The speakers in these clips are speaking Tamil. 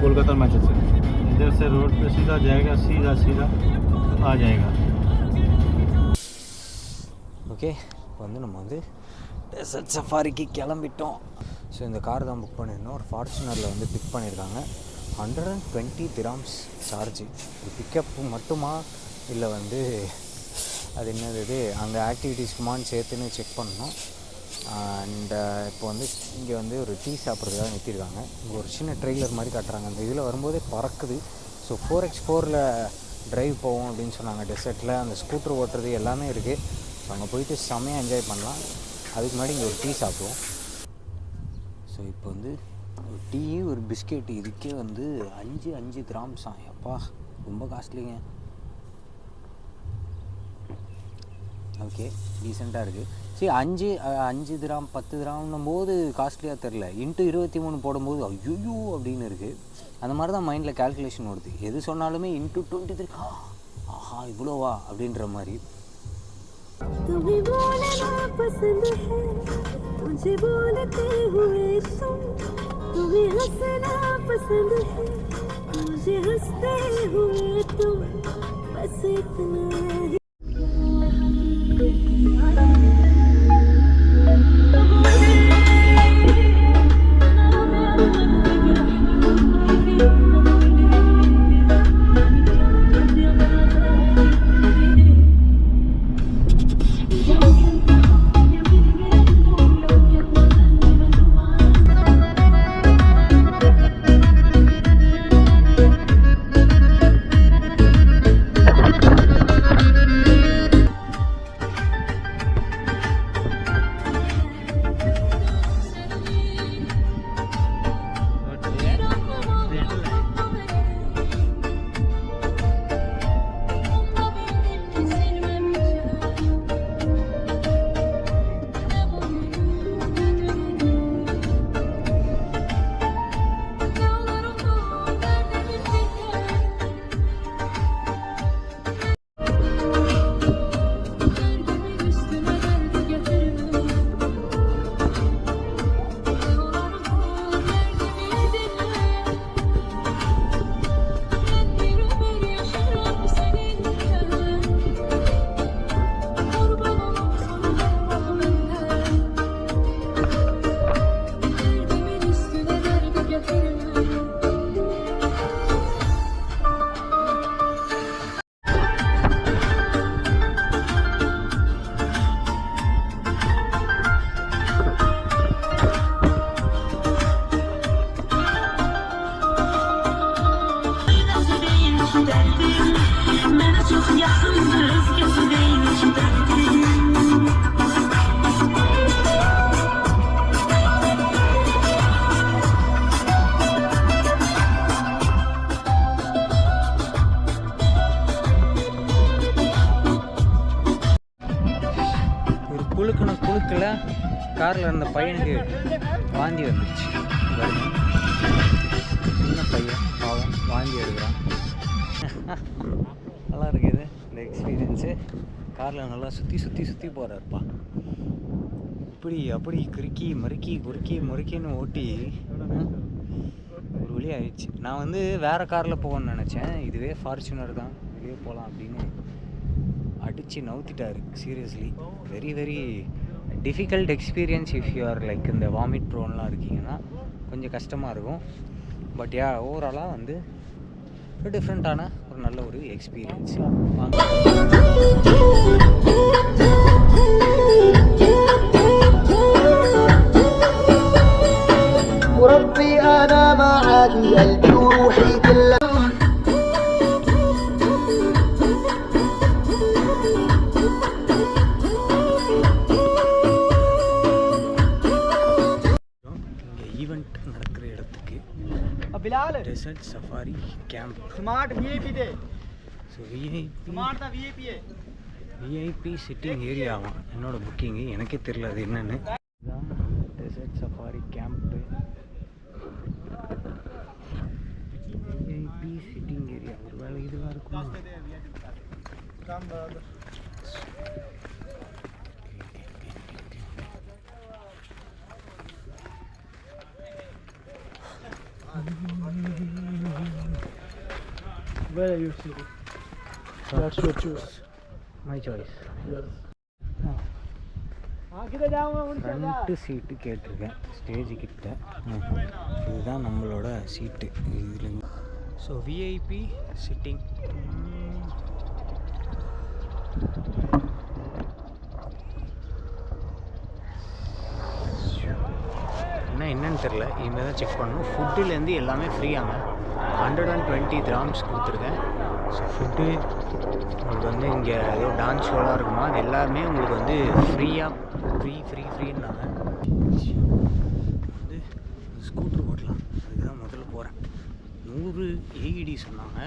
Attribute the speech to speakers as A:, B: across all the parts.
A: कोलकाता मैनचेस्टर इधर से रोड पे सीधा जाएगा, सीधा सीधा आ जाएगा. ஓகே இப்போ வந்து நம்ம வந்து டெசர்ட் சஃபாரிக்கு கிளம்பிட்டோம். ஸோ இந்த கார் தான் புக் பண்ணியிருந்தோம். ஒரு ஃபார்ச்சுனரில் வந்து பிக் பண்ணியிருக்காங்க. 120 dirhams சார்ஜு. இது பிக்கப்பு மட்டுமா இல்லை வந்து அது என்னது இது அங்கே ஆக்டிவிட்டீஸ்க்குமான்னு சேர்த்துன்னு செக் பண்ணணும். அண்ட் இப்போ வந்து இங்கே வந்து ஒரு டீ சாப்பிட்றதுக்காக நிறுத்திருக்காங்க. இங்கே ஒரு சின்ன ட்ரெய்லர் மாதிரி காட்டுறாங்க. அந்த இதில் வரும்போதே பறக்குது. ஸோ 4x4 ட்ரைவ் போவோம் அப்படின்னு சொன்னாங்க. டெசர்ட்டில் அந்த ஸ்கூட்டர் ஓட்டுறது எல்லாமே இருக்குது. ஸோ அங்கே போயிட்டு செம்மையாக என்ஜாய் பண்ணலாம். அதுக்கு முன்னாடி இங்கே ஒரு டீ சாப்பிடுவோம். ஸோ இப்போ வந்து ஒரு டீ ஒரு பிஸ்கெட் இதுக்கே வந்து 5 dirhams. அப்பா ரொம்ப காஸ்ட்லிங்க. ஓகே டீசெண்டாக இருக்குது. சரி 5 dirham 10 dirhamன்னும் போது காஸ்ட்லியாக தெரில. இன்ட்டு 23 போடும்போது ஐயோ அப்படின்னு இருக்குது. அந்த மாதிரி தான் மைண்டில் கேல்குலேஷன் வருது. எது சொன்னாலுமே இன்ட்டு 23 ஆஹா இவ்வளோவா அப்படின்ற மாதிரி. குழுக்கில் காரில் இருந்த பையனுக்கு வாந்தி வந்துடுச்சு. சின்ன பையன் பாவம் வாந்தி எடுக்கிறான். நல்லா இருக்குது இந்த எக்ஸ்பீரியன்ஸு. காரில் நல்லா சுற்றி போகிறாருப்பா. இப்படி அப்படி குறுக்கி முறுக்கின்னு ஓட்டி ஒரு வழி ஆயிடுச்சு. நான் வந்து வேறு காரில் போகணுன்னு நினச்சேன். இதுவே ஃபார்ச்சுனர் தான், இதுவே போகலாம் அப்படின்னு அடித்து நவுத்திட்டாரு. Seriously very very difficult experience. If you are like இந்த வாமிட் ப்ரோன்லாம் இருக்கீங்கன்னா கொஞ்சம் கஷ்டமாக இருக்கும். பட் ஓவராலாக வந்து ஒரு டிஃப்ரெண்ட்டான ஒரு நல்ல ஒரு experience. Desert Safari Camp.
B: Smart VIP दे.
A: So VIP.
B: Smart दा VIP है.
A: VIP sitting area ஆகும் என்னோட புக்கிங்கு எனக்கே தெரியல அது என்னென்னு. Desert Safari Camp. VIP sitting area ஒரு வேளை இதுவாக இருக்குமா?
B: Where are you sitting? That's your choice.
A: My choice.
B: Yes. किधर जाऊँगा उनसे?
A: ஃப்ரண்ட்டு சீட்டு கேட்டிருக்கேன் ஸ்டேஜ் கிட்ட. இதுதான் நம்மளோட சீட்டு இதில். So VIP sitting. என்னன்னு தெரில, இனிமேல் தான் செக் பண்ணணும். ஃபுட்டுலேருந்து எல்லாமே ஃப்ரீயாங்க. 120 dirhams கொடுத்துருக்கேன். ஸோ ஃபுட்டு உங்களுக்கு வந்து இங்கே ஏதோ டான்ஸ் ஷோலாம் இருக்குமா, அது எல்லாமே உங்களுக்கு வந்து ஃப்ரீன்னாங்க. வந்து ஸ்கூட்ரு ஓட்டலாம், அதுக்கு தான் முதல்ல போகிறேன். 100 AED சொன்னாங்க.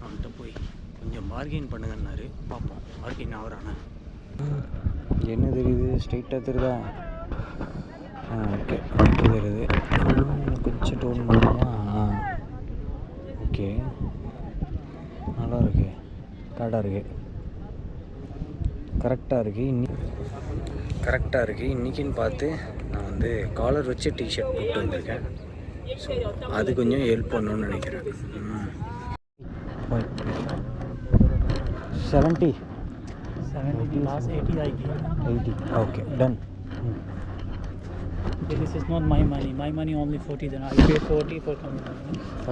A: அவன்கிட்ட போய் கொஞ்சம் பார்கெயின் பண்ணுங்கன்னாரு. பார்ப்போம் பார்கெயின் ஆகிறானே. என்ன தெரியுது? ஸ்ட்ரைட்டாக தெரியுதா? ஓகே தெரியுது. கொஞ்சம் டோன் பண்ணுமா? ஓகே நல்லா இருக்கு, கரெக்டாக இருக்குது. இன்றைக்கின்னு பார்த்து நான் வந்து காலர் வச்சு டிஷர்ட் போட்டு வந்திருக்கேன். ஸோ அது கொஞ்சம் ஹெல்ப் பண்ணணும்னு நினைக்கிறேன். 70
B: last 80 आएगी.
A: 80 okay done.
B: This is not my money. My money only 40. Then I pay 40 for coming.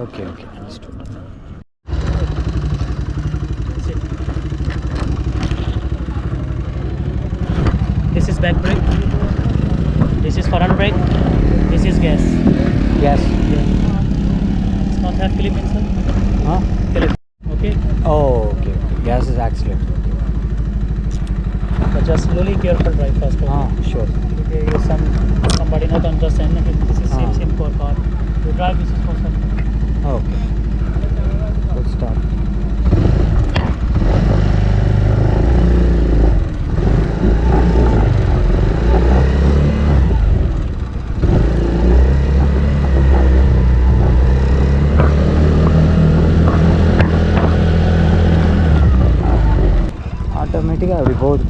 A: Okay understood.
B: This is back brake. This is front brake. This is gas.
A: Yes.
B: It's not have clip inside.
A: Huh?
B: Clip. Okay.
A: Oh okay. Gas is accelerator.
B: But just slowly, careful drive first. Okay?
A: Sure.
B: There is somebody not understand. This is same for car. You drive. This is for something.
A: Okay. Let's start. ஆட்டோமேட்டிக்காக அப்படி போகுது.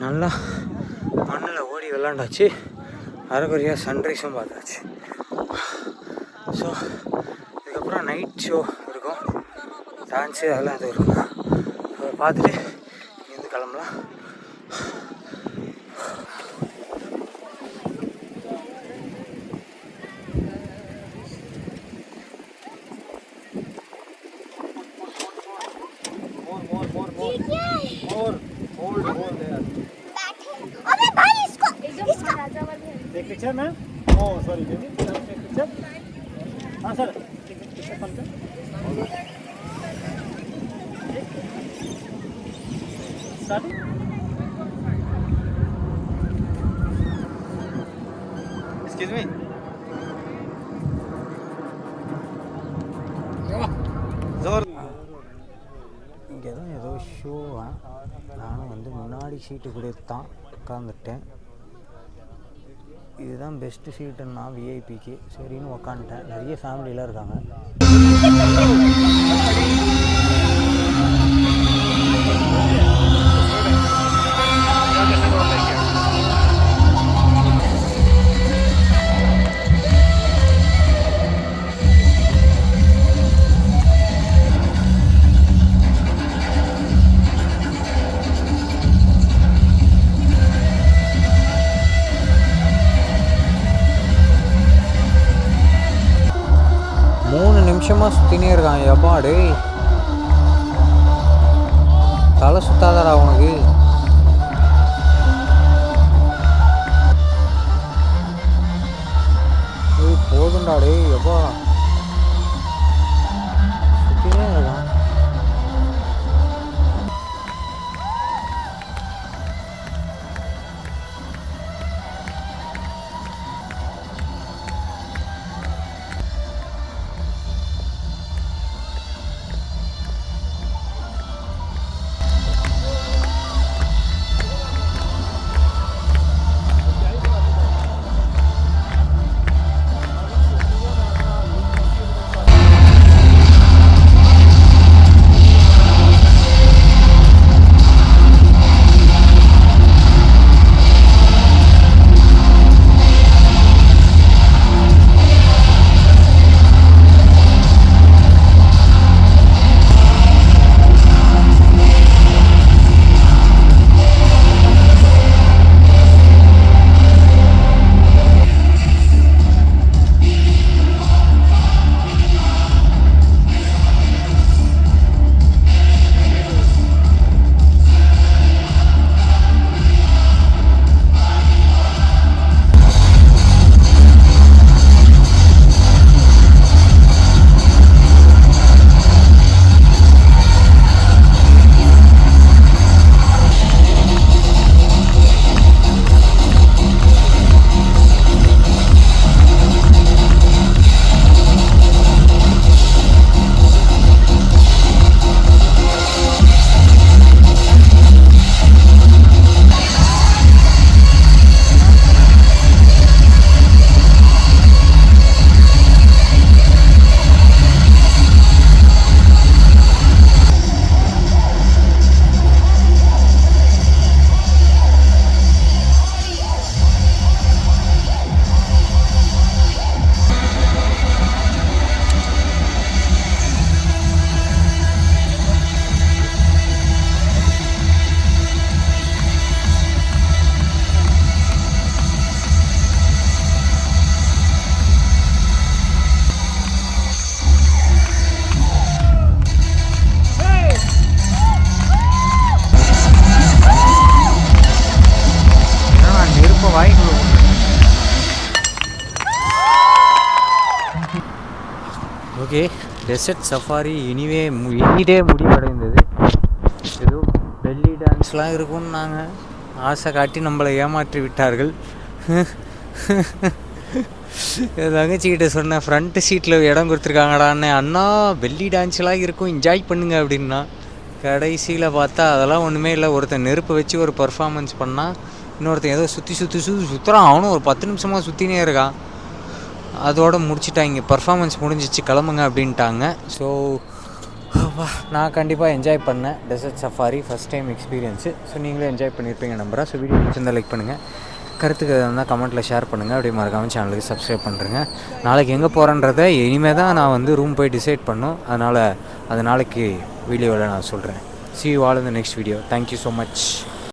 A: நல்லா மண்ணில் ஓடி விளாண்டாச்சு. அரைக்குறையாக சன்ரைஸும் பார்த்தாச்சு. ஸோ இதுக்கப்புறம் நைட் ஷோ இருக்கும், டான்ஸு அதெல்லாம் இது இருக்கும். அதை பார்த்துட்டு இங்கேருந்து கிளம்பலாம்.
B: एक picture ma'am. Oh sorry baby. Take picture. हाँ sir. Take picture fun sir. Starting. Excuse me.
A: இங்கே தான் ஏதோ ஷோவா. நானும் வந்து முன்னாடி சீட்டு கொடுத்து தான் உட்காந்துட்டேன். இதுதான் பெஸ்ட்டு சீட்டுன்னா விஐபிக்கு சரின்னு உக்காந்துட்டேன். நிறைய ஃபேமிலியெலாம் இருக்காங்க. நிமிஷமாக சுற்றினே இருக்கான். எப்பா டேய், தலை சுத்தாதடா உனக்கு. போதுண்டா டேய், எப்பா சுற்றினே இருக்கான். ஓகே, டெசர்ட் சஃபாரி இனிதே முடிவடைந்தது. ஏதோ பெல்லி டான்ஸ்லாம் இருக்கும்னு நாங்கள் ஆசை காட்டி நம்மளை ஏமாற்றி விட்டார்கள். தங்கச்சிக்கிட்ட சொன்னேன், ஃப்ரண்ட்டு சீட்டில் இடம் கொடுத்துருக்காங்கடான்னு. அண்ணா பெல்லி டான்ஸ்லாம் இருக்கும், என்ஜாய் பண்ணுங்க அப்படின்னா. கடைசியில் பார்த்தா அதெல்லாம் ஒன்றுமே இல்லை. ஒருத்தன் நெருப்பு வச்சு ஒரு பர்ஃபார்மன்ஸ் பண்ணால், இன்னொருத்தன் ஏதோ சுற்றுறான். அவனும் ஒரு 10 நிமிஷமாக சுற்றினே இருக்கான். அதோடு முடிச்சுட்டாங்க, பர்ஃபார்மன்ஸ் முடிஞ்சிச்சு, கிளம்புங்க அப்படின்ட்டாங்க. ஸோ நான் கண்டிப்பாக என்ஜாய் பண்ணேன் dessert safari first time experience. So நீங்களும் என்ஜாய் பண்ணியிருப்பீங்க நம்புறேன். ஸோ வீடியோ பிடிச்சிருந்தால் லைக் பண்ணுங்கள், கருத்துக்கு இருந்தால் கமெண்ட்டில் ஷேர் பண்ணுங்கள், அப்படியே மறக்காமல் சேனலுக்கு சப்ஸ்கிரைப் பண்ணுறேங்க. நாளைக்கு எங்கே போகிறேன்றதை இனிமேல் தான் நான் வந்து ரூம் போய் டிசைட் பண்ணோம். அதனால் அது நாளைக்கு வீடியோவில் நான் சொல்கிறேன். See you all in the next video. Thank you so much.